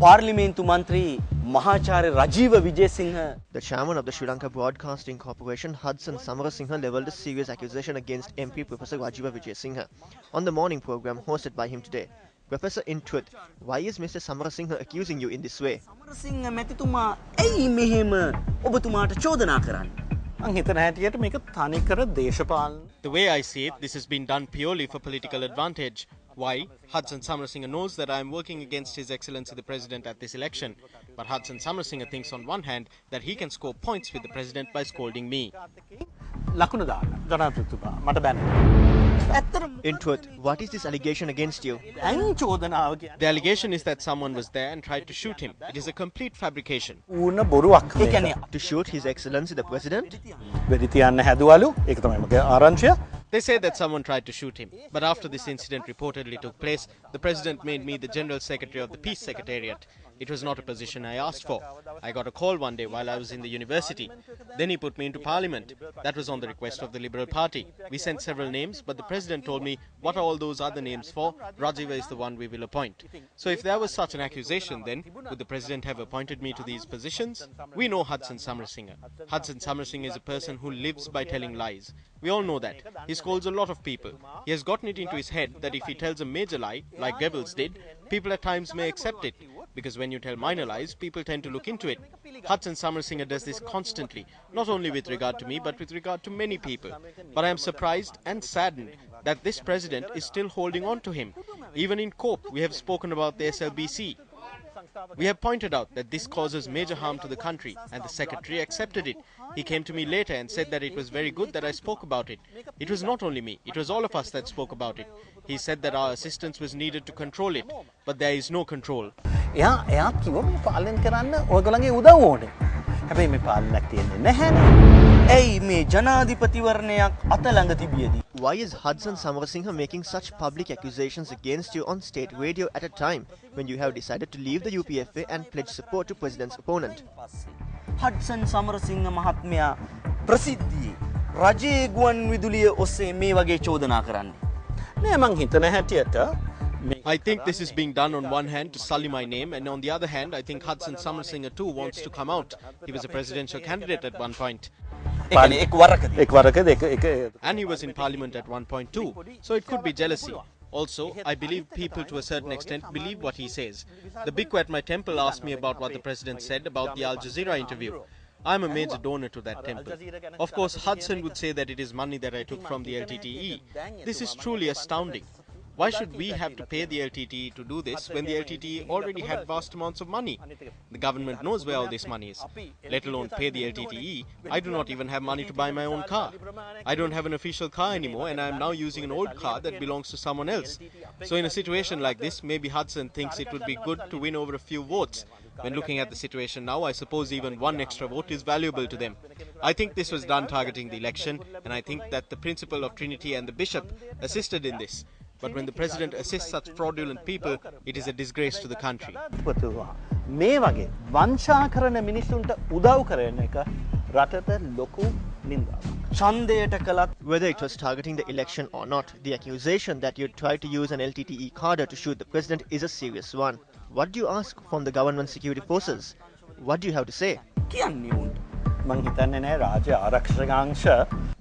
පාර්ලිමේන්තු මන්ත්‍රී මහාචාර්ය රජීව Wijesinghe. The chairman of the Sri Lanka Broadcasting Corporation, Hudson Samarasinghe, levelled a serious accusation against MP Professor Rajiva Vijayasinghe on the morning program hosted by him today. Professor, in truth, why is Mr. Samarasinghe accusing you in this way? Samarasinghe මැතිතුමා ඇයි මෙහෙම ඔබතුමාට චෝදනා කරන්නේ? The way I see it, this has been done purely for political advantage. Why? Hudson Samarasinghe knows that I am working against His Excellency the President at this election. But Hudson Samarasinghe thinks on one hand that he can score points with the President by scolding me. In truth, what is this allegation against you? The allegation is that someone was there and tried to shoot him. It is a complete fabrication. To shoot His Excellency the President? They say that someone tried to shoot him. But after this incident reportedly took place, the President made me the General Secretary of the Peace Secretariat. It was not a position I asked for. I got a call one day while I was in the university. Then he put me into Parliament. That was on the request of the Liberal Party. We sent several names, but the President told me, what are all those other names for? Rajiva is the one we will appoint. So if there was such an accusation, then would the President have appointed me to these positions? We know Hudson Samarasinghe. Hudson Samarasinghe is a person who lives by telling lies. We all know that. He scolds a lot of people. He has gotten it into his head that if he tells a major lie, like Goebbels did, people at times may accept it. Because when you tell minor lies, people tend to look into it. Hudson Samarasinghe does this constantly, not only with regard to me, but with regard to many people. But I am surprised and saddened that this President is still holding on to him. Even in COPE, we have spoken about the SLBC. We have pointed out that this causes major harm to the country, and the Secretary accepted it. He came to me later and said that it was very good that I spoke about it. It was not only me, it was all of us that spoke about it. He said that our assistance was needed to control it, but there is no control. Why is Hudson Samarasinghe making such public accusations against you on state radio at a time when you have decided to leave the UPFA and pledge support to President's opponent? Hudson Samarasinghe මහත්මයා ප්‍රසිද්ධියේ රජයේ ගුවන් විදුලිය ඔස්සේ මේ වගේ චෝදනා කරන්නේ. I think this is being done on one hand to sully my name, and on the other hand, I think Hudson Samarasinghe too wants to come out. He was a presidential candidate at one point. And he was in Parliament at one point too. So it could be jealousy. Also, I believe people to a certain extent believe what he says. The bhikkhu at my temple asked me about what the President said about the Al Jazeera interview. I'm a major donor to that temple. Of course, Hudson would say that it is money that I took from the LTTE. This is truly astounding. Why should we have to pay the LTTE to do this when the LTTE already had vast amounts of money? The government knows where all this money is, let alone pay the LTTE. I do not even have money to buy my own car. I don't have an official car anymore, and I am now using an old car that belongs to someone else. So in a situation like this, maybe Hudson thinks it would be good to win over a few votes. When looking at the situation now, I suppose even one extra vote is valuable to them. I think this was done targeting the election, and I think that the principal of Trinity and the bishop assisted in this. But when the President assists such fraudulent people, it is a disgrace to the country. Whether it was targeting the election or not, the accusation that you tried to use an LTTE cadre to shoot the President is a serious one. What do you ask from the government security forces? What do you have to say?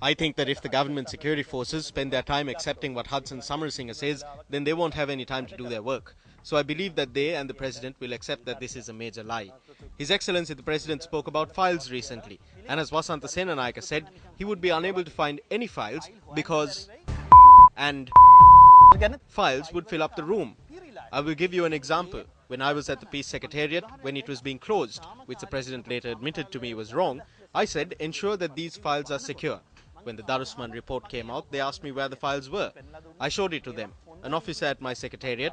I think that if the government security forces spend their time accepting what Hudson Samarasinghe says, then they won't have any time to do their work. So I believe that they and the President will accept that this is a major lie. His Excellency the President spoke about files recently, and as Vasantha Senanayake said, he would be unable to find any files because files would fill up the room. I will give you an example. When I was at the Peace Secretariat, when it was being closed, which the President later admitted to me was wrong, I said, ensure that these files are secure. When the Darusman report came out, they asked me where the files were. I showed it to them. An officer at my secretariat,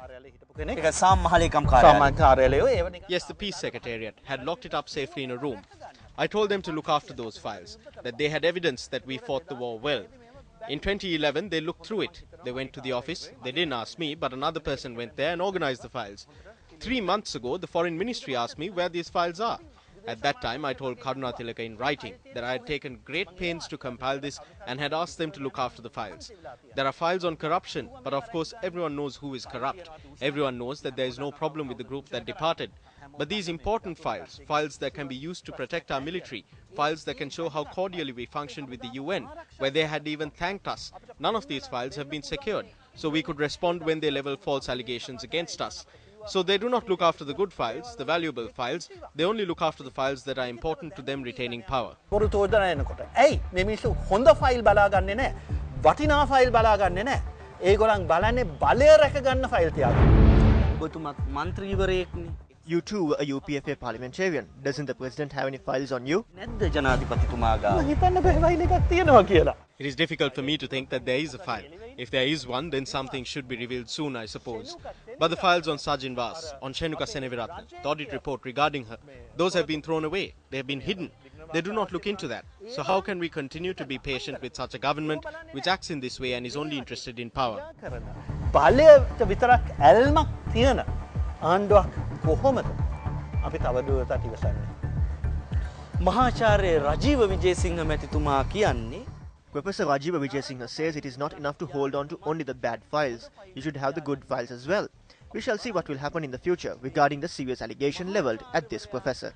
yes, the Peace Secretariat, had locked it up safely in a room. I told them to look after those files, that they had evidence that we fought the war well. In 2011, they looked through it. They went to the office. They didn't ask me, but another person went there and organized the files. 3 months ago, the Foreign Ministry asked me where these files are. At that time, I told Karunatilaka in writing that I had taken great pains to compile this and had asked them to look after the files. There are files on corruption, but of course everyone knows who is corrupt. Everyone knows that there is no problem with the group that departed. But these important files, files that can be used to protect our military, files that can show how cordially we functioned with the UN, where they had even thanked us, none of these files have been secured, so we could respond when they level false allegations against us. So they do not look after the good files, the valuable files, they only look after the files that are important to them retaining power. පොරු චෝදනා එනකොට ඇයි මේ මිනිස්සු හොඳ file බලාගන්නේ නැහැ වටිනා file බලාගන්නේ නැහැ ඒගොල්ලන් බලන්නේ බලය රැක ගන්න ෆයිල් තියාගන්න ඔබතුමත් මන්ත්‍රීවරයෙක්නේ You too were a UPFA parliamentarian. Doesn't the president have any files on you? නැද්ද ජනාධිපතිතුමා ගාව හිතන්න බෑ ෆයිල් එකක් තියෙනවා කියලා It is difficult for me to think that there is a file. If there is one, then something should be revealed soon, I suppose. But the files on Sajin Vas, on Shenuka Seneviratne, the audit report regarding her, those have been thrown away. They have been hidden. They do not look into that. So how can we continue to be patient with such a government which acts in this way and is only interested in power? බලයට විතරක් ඇල්මක් තියෙන ආණ්ඩුවක් කොහොමද අපි තවදුරටත් ඉවසන්නේ මහාචාර්ය රජීව විජේසිංහ මැතිතුමා කියන්නේ Professor Rajiva Vijayasinghe says it is not enough to hold on to only the bad files. You should have the good files as well. We shall see what will happen in the future regarding the serious allegation levelled at this professor.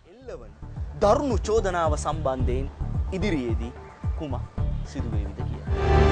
දරුණු චෝදනාව සම්බන්ධයෙන් ඉදිරියේදී කුමක් සිදු වේවිද කියලා